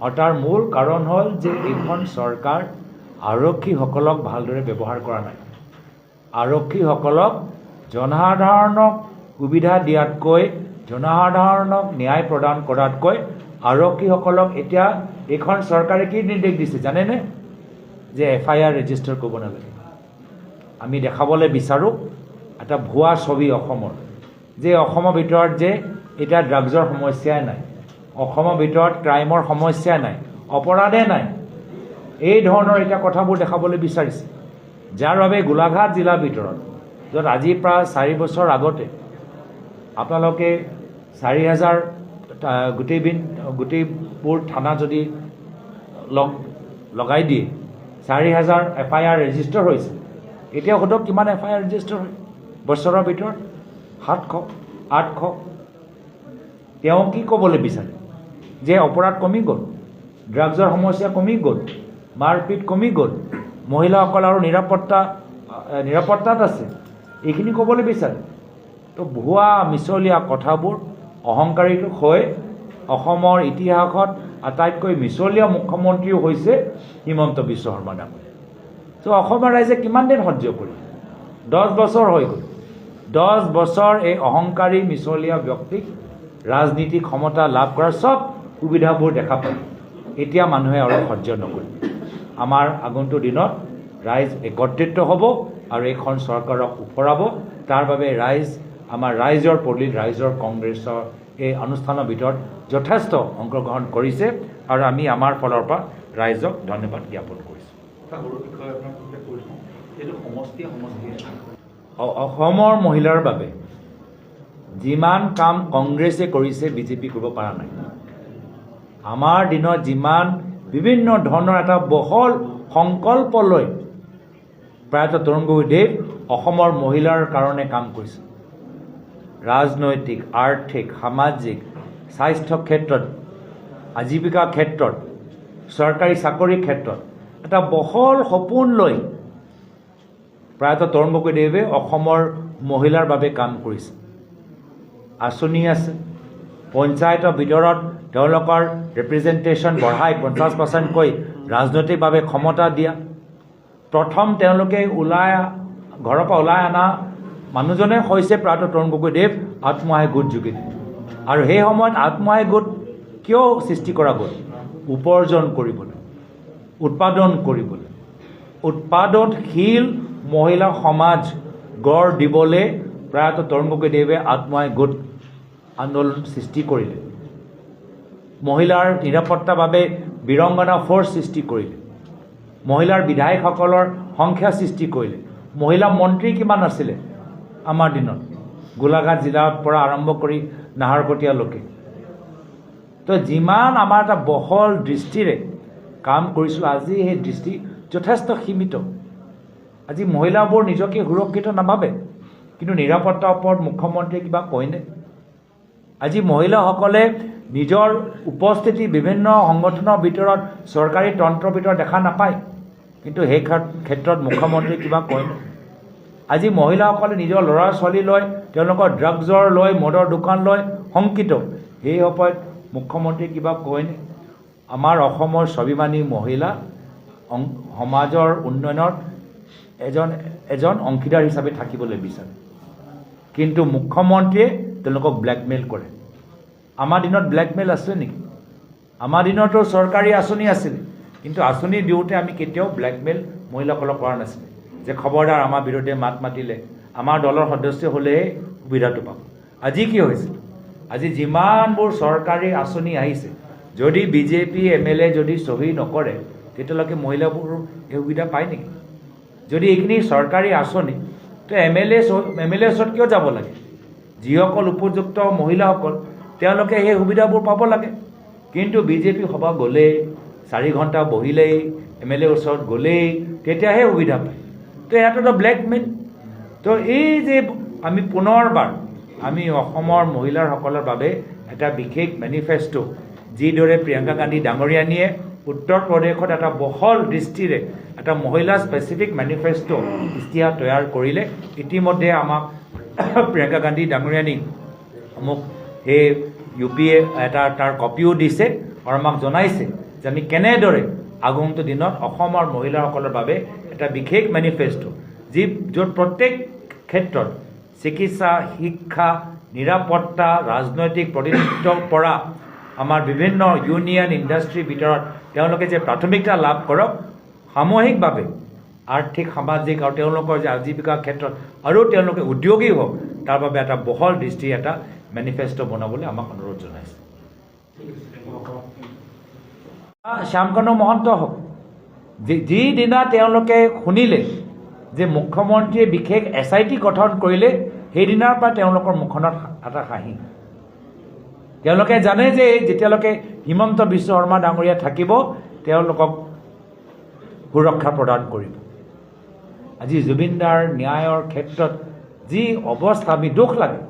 [SPEAKER 2] আৰু তাৰ মূল কাৰণ হ'ল যে এইখন চৰকাৰ আৰক্ষীসকলক ভালদৰে ব্যৱহাৰ কৰা নাই। আৰক্ষীসকলক জনসাধাৰণক সুবিধা দিয়াতকৈ, জনসাধাৰণক ন্যায় প্ৰদান কৰাতকৈ আৰক্ষীসকলক এতিয়া এইখন চৰকাৰে কি নিৰ্দেশ দিছে জানেনে? যে FIR ৰেজিষ্টাৰ কৰিব নালাগে। আমি দেখাবলৈ বিচাৰোঁ এটা ভুৱা ছবি অসমৰ, যে অসমৰ ভিতৰত যে এতিয়া ড্ৰাগছৰ সমস্যাই নাই, অসমৰ ভিতৰত ক্ৰাইমৰ সমস্যাই নাই, অপৰাধে নাই, এই ধৰণৰ এতিয়া কথাবোৰ দেখাবলৈ বিচাৰিছে। যাৰ বাবে গোলাঘাট জিলাৰ ভিতৰত, য'ত আজি প্ৰায় 4 বছৰ আগতে আপোনালোকে 4,000 গোটেইবোৰ থানা যদি লগাই দিয়ে, 4,000 FIR ৰেজিষ্টাৰ হৈছে। এতিয়া সোধক কিমান FIR ৰেজিষ্টাৰ হয় বছৰৰ ভিতৰত? 700, 800। তেওঁ কি ক'বলৈ বিচাৰে? যে অপৰাধ কমি গ'ল, ড্ৰাগছৰ সমস্যা কমি গ'ল, মাৰপিট কমি গ'ল, মহিলাসকল আৰু নিৰাপত্তাত আছে, এইখিনি ক'বলৈ বিচাৰে। তো ভুৱা মিছলীয়া কথাবোৰ অহংকাৰিত হৈ অসমৰ ইতিহাসত আটাইতকৈ মিছলীয়া মুখ্যমন্ত্ৰীও হৈছে হিমন্ত বিশ্ব শৰ্মা ডাঙৰীয়া। তো অসমৰ ৰাইজে কিমান দিন সহ্য কৰিলে? 10 বছৰ হৈ গ'ল। 10 বছৰ এই অহংকাৰী মিছলীয়া ব্যক্তিক ৰাজনীতিক ক্ষমতা লাভ কৰাৰ চব সুবিধাবোৰ দেখা পায়। এতিয়া মানুহে আৰু সহ্য নকৰে। আমাৰ আগন্তুক দিনত ৰাইজ একত্ৰিত হ'ব আৰু এইখন চৰকাৰক ওফৰাব। তাৰ বাবে আমাৰ ৰাইজৰ পল্লীত ৰাইজৰ কংগ্ৰেছৰ এই অনুষ্ঠানৰ ভিতৰত যথেষ্ট অংশগ্ৰহণ কৰিছে আৰু আমি আমাৰ ফালৰ পৰা ৰাইজক ধন্যবাদ জ্ঞাপন কৰিছোঁ। অসমৰ মহিলাৰ বাবে যিমান কাম কংগ্ৰেছে কৰিছে বিজেপি কৰিব পৰা নাই। আমাৰ দিনত যিমান বিভিন্ন ধৰণৰ এটা বহল সংকল্প লৈ প্ৰয়াত তৰুণ গগৈদেৱ অসমৰ মহিলাৰ কাৰণে কাম কৰিছে, ৰাজনৈতিক, আৰ্থিক, সামাজিক, স্বাস্থ্য ক্ষেত্ৰত, আজীৱিকা ক্ষেত্ৰত, চৰকাৰী চাকৰিৰ ক্ষেত্ৰত এটা বহল সপোন লৈ প্ৰয়াত তৰুণ গগৈদেৱে অসমৰ মহিলাৰ বাবে কাম কৰিছে। আঁচনি আছে, পঞ্চায়তৰ ভিতৰত তেওঁলোকৰ ৰিপ্ৰেজেণ্টেশ্যন বঢ়াই 50% ৰাজনৈতিকভাৱে ক্ষমতা দিয়া। প্ৰথম তেওঁলোকে ঘৰৰ পৰা ওলাই অনা মানুহজনে হৈছে প্ৰয়াত তৰুণ গগৈদেৱ আত্মসহায়ক গোট যোগেদি। আৰু সেই সময়ত আত্মসহায়ক গোট কিয় সৃষ্টি কৰা গ'ল? উপাৰ্জন কৰিবলৈ, উৎপাদন কৰিবলৈ, উৎপাদনশীল মহিলা সমাজ গঢ় দিবলৈ প্ৰয়াত তৰুণ গগৈদেৱে আত্মসহায়ক গোট আন্দোলন সৃষ্টি কৰিলে। মহিলাৰ নিৰাপত্তাৰ বাবে বীৰংগনা ফ'ৰ্চ সৃষ্টি কৰিলে। মহিলাৰ বিধায়কসকলৰ সংখ্যা সৃষ্টি কৰিলে। মহিলা মন্ত্ৰী কিমান আছিলে আমাৰ দিনত? গোলাঘাট জিলাৰ পৰা আৰম্ভ কৰি নাহৰকটীয়ালৈকে। তো যিমান আমাৰ এটা বহল দৃষ্টিৰে কাম কৰিছোঁ, আজি সেই দৃষ্টি যথেষ্ট সীমিত। আজি মহিলাবোৰ নিজকে সুৰক্ষিত নাভাবে, কিন্তু নিৰাপত্তাৰ ওপৰত মুখ্যমন্ত্ৰীয়ে কিবা কয়নে? আজি মহিলাসকলে নিজৰ উপস্থিতি বিভিন্ন সংগঠনৰ ভিতৰত, চৰকাৰী তন্ত্ৰৰ ভিতৰত দেখা নাপায়, কিন্তু সেই ক্ষেত্ৰত মুখ্যমন্ত্ৰীয়ে কিবা কয়নে? আজি মহিলাসকলে নিজৰ ল'ৰা ছোৱালী লৈ, তেওঁলোকৰ ড্ৰাগছৰ লৈ, মদৰ দোকান লৈ শংকিত, সেই সময়ত মুখ্যমন্ত্ৰীয়ে কিবা কয়নে? আমাৰ অসমৰ স্বাভিমানী মহিলা সমাজৰ উন্নয়নত এজন অংশীদাৰ হিচাপে থাকিবলৈ বিচাৰে, কিন্তু মুখ্যমন্ত্ৰীয়ে তেওঁলোকক ব্লেকমেইল কৰে। আমাৰ দিনত ব্লেকমেইল আছে নেকি? আমাৰ দিনতো চৰকাৰী আঁচনি আছিল, কিন্তু আঁচনি দিওঁতে আমি কেতিয়াও ব্লেকমেইল মহিলাসকলক কৰা নাছিলোঁ যে খবৰদাৰ আমাৰ বিৰুদ্ধে মাত মাতিলে আমাৰ দলৰ সদস্য হ'লেহে সুবিধাটো পাব। আজি কি হৈছে? আজি যিমানবোৰ চৰকাৰী আঁচনি আহিছে, যদি বিজেপি MLA যদি চহী নকৰে, তেতিয়ালৈকে মহিলাবোৰ এই সুবিধা পায় নেকি? যদি এইখিনি চৰকাৰী আঁচনি, তো MLA ওচৰত কিয় যাব লাগে? যিসকল উপযুক্ত মহিলাসকল তেওঁলোকে সেই সুবিধাবোৰ পাব লাগে। কিন্তু বিজেপি সভা গ'লেই 4 ঘণ্টা বহিলেই MLA ওচৰত গ'লেই তেতিয়াহে সুবিধা পায়। তো ইয়াততো ব্লেকমেইল। তো এই যে আমি পুনৰবাৰ আমি অসমৰ মহিলাসকলৰ বাবে এটা বিশেষ মেনিফেষ্টো যিদৰে প্ৰিয়ংকা গান্ধী ডাঙৰীয়ানীয়ে উত্তৰ প্ৰদেশত এটা বহল দৃষ্টিৰে এটা মহিলা স্পেচিফিক মেনিফেষ্টো ইস্তিহাৰ তৈয়াৰ কৰিলে। ইতিমধ্যে আমাক প্ৰিয়ংকা গান্ধী ডাঙৰীয়ানী মোক সেই UPA এটা তাৰ কপিও দিছে আৰু আমাক জনাইছে যে আমি কেনেদৰে আগন্তুক দিনত অসমৰ মহিলাসকলৰ বাবে এটা বিশেষ মেনিফেষ্টো য'ত প্ৰত্যেক ক্ষেত্ৰত চিকিৎসা, শিক্ষা, নিৰাপত্তা, ৰাজনৈতিক প্ৰতিনিধিত্বৰ পৰা আমাৰ বিভিন্ন ইউনিয়ন ইণ্ডাষ্ট্ৰীৰ ভিতৰত তেওঁলোকে যে প্ৰাথমিকতা লাভ কৰক, সামূহিকভাৱে আৰ্থিক, সামাজিক আৰু তেওঁলোকৰ যে আজীৱিকাৰ ক্ষেত্ৰত আৰু তেওঁলোকে উদ্যোগী হওক, তাৰ বাবে এটা বহল দৃষ্টিৰ এটা মেনিফেষ্টো বনাবলৈ আমাক অনুৰোধ জনাইছে। শ্যামকানু মহন্ত হওক, যিদিনা তেওঁলোকে শুনিলে যে মুখ্যমন্ত্ৰীয়ে বিশেষ SIT গঠন কৰিলে, সেইদিনাৰ পৰা তেওঁলোকৰ মুখনত এটা হাঁহি। তেওঁলোকে জানে যে যেতিয়ালৈকে হিমন্ত বিশ্ব শৰ্মা ডাঙৰীয়া থাকিব তেওঁলোকক সুৰক্ষা প্ৰদান কৰিব। আজি জুবিনদাৰ ন্যায়ৰ ক্ষেত্ৰত যি অৱস্থা, আমি দুখ লাগে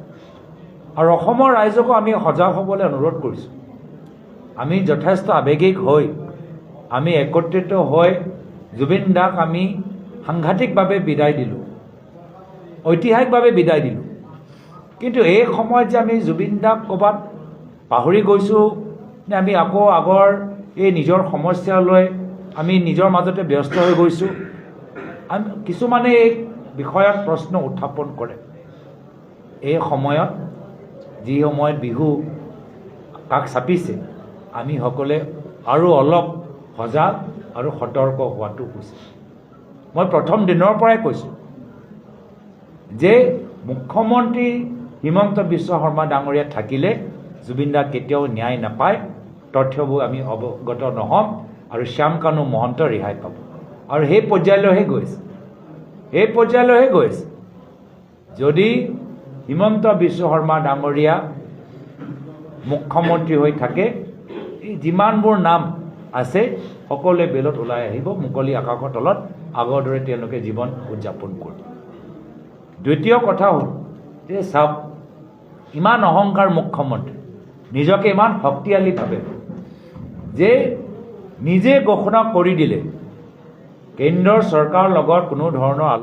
[SPEAKER 2] আৰু অসমৰ ৰাইজকো আমি সজাগ হ'বলৈ অনুৰোধ কৰিছোঁ। আমি যথেষ্ট আৱেগিক হৈ আমি একত্ৰিত হৈ জুবিন দাক আমি সাংঘাতিকভাৱে বিদায় দিলোঁ, ঐতিহাসিকভাৱে বিদায় দিলোঁ। কিন্তু এই সময়ত যে আমি জুবিন দাক ক'ৰবাত পাহৰি গৈছোঁ নে আমি আকৌ আগৰ এই নিজৰ সমস্যালৈ আমি নিজৰ মাজতে ব্যস্ত হৈ গৈছোঁ, কিছুমানে এই বিষয়ত প্ৰশ্ন উত্থাপন কৰে। এই সময়ত যি সময়ত বিহু কাষ চাপিছে, আমি সকলোৱে আৰু অলপ সজাগ আৰু সতৰ্ক হোৱাটো উচিত। মই প্ৰথম দিনৰ পৰাই কৈছোঁ যে মুখ্যমন্ত্ৰী হিমন্ত বিশ্ব শৰ্মা ডাঙৰীয়া থাকিলে জুবিন দা কেতিয়াও ন্যায় নাপায়, তথ্যবোৰ আমি অৱগত নহ'ম আৰু শ্যামকানু মহন্ত ৰেহাই পাব। আৰু সেই পৰ্যায়লৈহে গৈছে। যদি হিমন্ত বিশ্ব শৰ্মা ডাঙৰীয়া মুখ্যমন্ত্ৰী হৈ থাকে, এই যিমানবোৰ নাম আছে সকলোৱে বেলত ওলাই আহিব, মুকলি আকাশৰ তলত আগৰ দৰে তেওঁলোকে জীৱন উদযাপন কৰিব। দ্বিতীয় কথা হ'ল যে চাওক, ইমান অহংকাৰ মুখ্যমন্ত্ৰী, নিজকে ইমান শক্তিশালী ভাবে যে নিজে ঘোষণা কৰি দিলে কেন্দ্ৰৰ চৰকাৰৰ লগত কোনো ধৰণৰ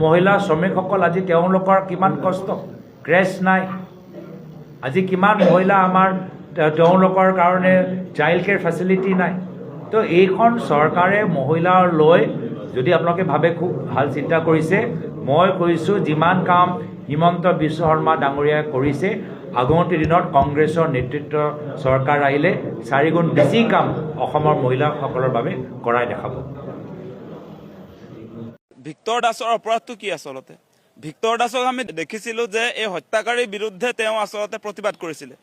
[SPEAKER 2] মহিলা শ্ৰমিকসকল আজি তেওঁলোকৰ কিমান কষ্ট, ক্ৰেছ নাই। আজি কিমান মহিলা আমাৰ তেওঁলোকৰ কাৰণে চাইল্ড কেয়াৰ ফেচিলিটি নাই। তো এইখন চৰকাৰে মহিলাৰ লৈ যদি আপোনালোকে ভাবে খুব ভাল চিন্তা কৰিছে। মই কৈছোঁ যিমান কাম হিমন্ত বিশ্ব শৰ্মা ডাঙৰীয়াই কৰিছে, আগন্তুক দিনত কংগ্ৰেছৰ নেতৃত্ব চৰকাৰ আহিলে 4 গুণ বেছি কাম অসমৰ মহিলাসকলৰ বাবে কৰাই দেখাব।
[SPEAKER 3] ভিক্টৰ দাসৰ অপৰাধটো কি আচলতে? ভিক্টৰ দাসক আমি দেখিছিলোঁ যে এই হত্যাকাৰীৰ বিৰুদ্ধে তেওঁ আচলতে প্ৰতিবাদ কৰিছিলে,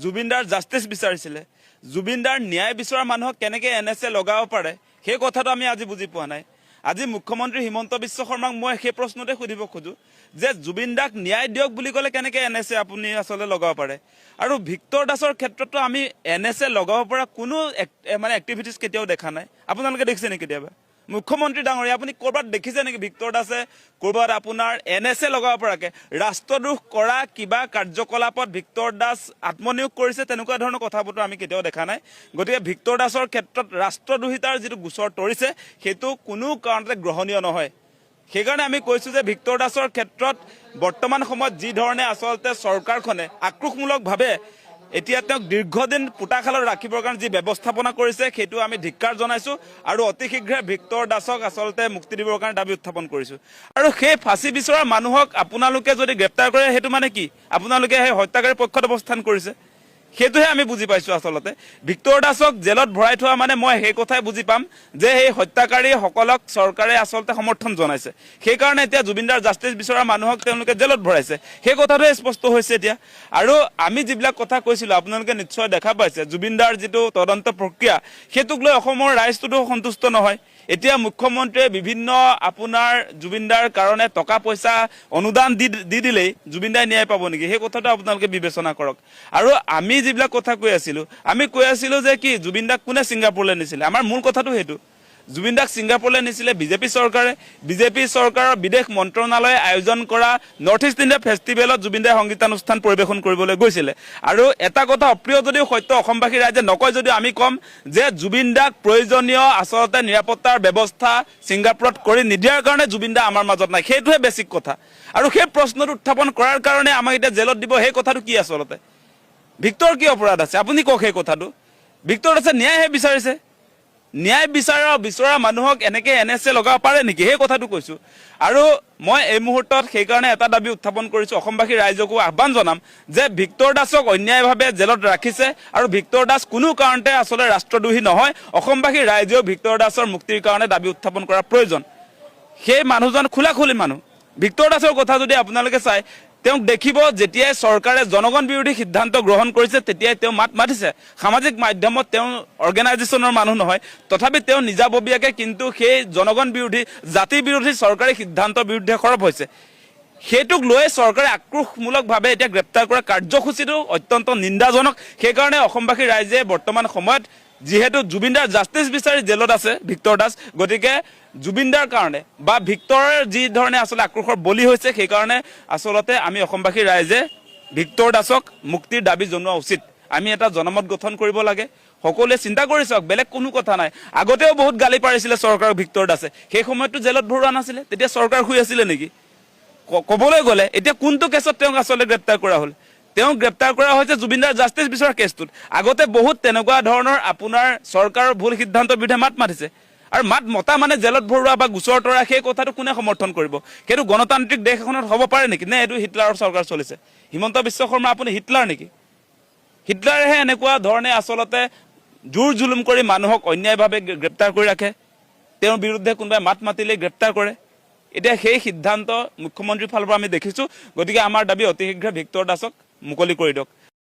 [SPEAKER 3] জুবিনদাৰ জাষ্টিছ বিচাৰিছিলে। জুবিনদাৰ ন্যায় বিচৰা মানুহক কেনেকৈ NSA লগাব পাৰে সেই কথাটো আমি আজি বুজি পোৱা নাই। আজি মুখ্যমন্ত্ৰী হিমন্ত বিশ্ব শৰ্মাক মই সেই প্ৰশ্নতে সুধিব খোজোঁ যে জুবিনদাক ন্যায় দিয়ক বুলি ক'লে কেনেকৈ NSA আপুনি আচলতে লগাব পাৰে? আৰু ভিক্টৰ দাসৰ ক্ষেত্ৰতো আমি NSA লগাব পৰা কোনো এক্টিভিটিছ কেতিয়াও দেখা নাই। আপোনালোকে দেখিছে নেকি কেতিয়াবা? মুখ্যমন্ত্ৰী ডাঙৰীয়া আপুনি ক'ৰবাত দেখিছে নেকি ভিক্টৰ দাসে ক'ৰবাত আপোনাৰ NSA লগাব পৰাকৈ? ৰাষ্ট্ৰদ্ৰোহ কৰা কিবা কাৰ্যকলাপত ভিক্টৰ দাস আত্মনিয়োগ কৰিছে তেনেকুৱা ধৰণৰ কথা বতৰা আমি কেতিয়াও দেখা নাই। গতিকে ভিক্টৰ দাসৰ ক্ষেত্ৰত ৰাষ্ট্ৰদ্ৰোহিতাৰ যিটো গোচৰ তৰিছে সেইটো কোনো কাৰণতে গ্ৰহণীয় নহয়। সেইকাৰণে আমি কৈছোঁ যে ভিক্টৰ দাসৰ ক্ষেত্ৰত বৰ্তমান সময়ত যি ধৰণে আচলতে চৰকাৰখনে আক্ৰোশমূলকভাৱে এতিয়া তেওঁক দীৰ্ঘদিন পোতাশালত ৰাখিবৰ কাৰণে যি ব্যৱস্থাপনা কৰিছে সেইটো আমি ধিক্কাৰ জনাইছোঁ আৰু অতি শীঘ্ৰে ভিক্টৰ দাসক আচলতে মুক্তি দিবৰ কাৰণে দাবী উত্থাপন কৰিছোঁ। আৰু সেই ফাঁচি বিচৰা মানুহক আপোনালোকে যদি গ্ৰেপ্তাৰ কৰে সেইটো মানে কি? আপোনালোকে সেই হত্যাকাৰীৰ পক্ষত অৱস্থান কৰিছে, সেইটোহে আমি বুজি পাইছোঁ। আচলতে ভিক্টৰ দাসক জেলত ভৰাই থোৱা মানে মই সেই কথাই বুজি পাম যে সেই হত্যাকাৰীসকলক চৰকাৰে আচলতে সমৰ্থন জনাইছে, সেইকাৰণে এতিয়া জুবিনদাৰ জাষ্টিছ বিচৰা মানুহক তেওঁলোকে জেলত ভৰাইছে, সেই কথাটোৱে স্পষ্ট হৈছে এতিয়া। আৰু আমি যিবিলাক কথা কৈছিলোঁ আপোনালোকে নিশ্চয় দেখা পাইছে, জুবিনদাৰ যিটো তদন্ত প্ৰক্ৰিয়া সেইটোক লৈ অসমৰ ৰাইজটোতো সন্তুষ্ট নহয়। এতিয়া মুখ্যমন্ত্ৰীয়ে বিভিন্ন আপোনাৰ জুবিনদাৰ কাৰণে টকা পইচা অনুদান দি দিলেই জুবিনদাই ন্যায় পাব নেকি সেই কথাটো আপোনালোকে বিবেচনা কৰক আৰু আমি যিবিলাক কথা কৈ আছিলো যে কি জুবিনদাক কোনে ছিংগাপুৰলৈ নিছিলে আমাৰ মূল কথাটো সেইটো জুবিনদাক ছিংগাপুৰলৈ নিছিলে বিজেপি চৰকাৰৰ বিদেশ মন্ত্ৰণালয়ে আয়োজন কৰা নৰ্থ ইষ্ট ইণ্ডিয়া ফেষ্টিভেলত জুবিনদাই সংগীতানুষ্ঠান পৰিৱেশন কৰিবলৈ গৈছিলে আৰু এটা কথা অপ্ৰিয় যদিও সত্য অসমবাসী ৰাইজে নকয় যদিও আমি কম যে জুবিনদাক প্ৰয়োজনীয় আচলতে নিৰাপত্তাৰ ব্যৱস্থা ছিংগাপুৰত কৰি নিদিয়াৰ কাৰণে জুবিনদা আমাৰ মাজত নাই সেইটোহে বেছিক কথা আৰু সেই প্ৰশ্নটো উত্থাপন কৰাৰ কাৰণে আমাক এতিয়া জেলত দিব সেই কথাটো কি আচলতে ভিক্টৰ কি অপৰাধ আছে আপুনি কওক সেই কথাটো ভিক্টৰ আছে ন্যায়হে বিচাৰিছে ন্যায় বিচৰা মানুহক এনেকে NSA লগাব পাৰে নেকি সেই কথাটো কৈছো আৰু মই এই মুহূৰ্তত সেইকাৰণে এটা দাবী উত্থাপন কৰিছো অসমবাসী ৰাইজকো আহ্বান জনাম যে ভিক্টৰ দাসক অন্যায়ভাৱে জেলত ৰাখিছে আৰু ভিক্টৰ দাস কোনো কাৰণতে আচলতে ৰাষ্ট্ৰদ্ৰোহী নহয় অসমবাসী ৰাইজেও ভিক্টৰ দাসৰ মুক্তিৰ কাৰণে দাবী উত্থাপন কৰা প্ৰয়োজন সেই মানুহজন খোলাখুলি মানুহ ভিক্টৰ দাসৰ কথা যদি আপোনালোকে চাই তেওঁক দেখিব যেতিয়াই চৰকাৰে জনগণ বিৰোধী সিদ্ধান্ত গ্ৰহণ কৰিছে তেতিয়াই তেওঁ মাত মাতিছে সামাজিক মাধ্যমত তেওঁ অৰ্গেনাইজেশ্যনৰ মানুহ নহয় তথাপি তেওঁ নিজাববীয়াকে কিন্তু সেই জনগণ বিৰোধী জাতি বিৰোধী চৰকাৰী সিদ্ধান্তৰ বিৰুদ্ধে সৰব হৈছে সেইটোক লৈ চৰকাৰে আক্ৰোশমূলকভাৱে এতিয়া গ্ৰেপ্তাৰ কৰা কাৰ্যসূচীটো অত্যন্ত নিন্দাজনক সেইকাৰণে অসমবাসী ৰাইজে বৰ্তমান সময়ত যিহেতু জুবিনদাৰ জাষ্টিছ বিচাৰি জেলত আছে ভিক্টৰ দাস গতিকে জুবিনদাৰ কাৰণে বা ভিক্টৰৰ যি ধৰণে আচলতে আক্ৰোশৰ বলি হৈছে সেইকাৰণে আচলতে আমি অসমবাসী ৰাইজে ভিক্টৰ দাসক মুক্তিৰ দাবী জনোৱা উচিত আমি এটা জনমত গঠন কৰিব লাগে সকলোৱে চিন্তা কৰি চাওক বেলেগ কোনো কথা নাই আগতেও বহুত গালি পাৰিছিলে চৰকাৰক ভিক্টৰ দাসে সেই সময়তো জেলত ভৰোৱা নাছিলে তেতিয়া চৰকাৰ শুই আছিলে নেকি ক'বলৈ গ'লে এতিয়া কোনটো কেছত তেওঁক আচলতে গ্ৰেপ্তাৰ কৰা হ'ল তেওঁক গ্ৰেপ্তাৰ কৰা হৈছে জুবিনদাৰ জাষ্টিছ বিচৰা কেছটোত আগতে বহুত তেনেকুৱা ধৰণৰ আপোনাৰ চৰকাৰৰ ভুল সিদ্ধান্তৰ বিৰুদ্ধে মাত মাতিছে আৰু মাত মতা মানে জেলত ভৰোৱা বা গোচৰ তৰা সেই কথাটো কোনে সমৰ্থন কৰিব সেইটো গণতান্ত্ৰিক দেশ এখনত হ'ব পাৰে নেকি নে এইটো হিটলাৰৰ চৰকাৰ চলিছে হিমন্ত বিশ্ব শৰ্মা আপুনি হিটলাৰ নেকি হিটলাৰেহে এনেকুৱা ধৰণে আচলতে জোৰ জুলুম কৰি মানুহক অন্যায়ভাৱে গ্ৰেপ্তাৰ কৰি ৰাখে তেওঁৰ বিৰুদ্ধে কোনোবাই মাত মাতিলে গ্ৰেপ্তাৰ কৰে এতিয়া সেই সিদ্ধান্ত মুখ্যমন্ত্ৰীৰ ফালৰ পৰা আমি দেখিছো গতিকে আমাৰ দাবী অতি শীঘ্ৰে ভিক্টৰ দাসক মুকলি কৰি দিয়ক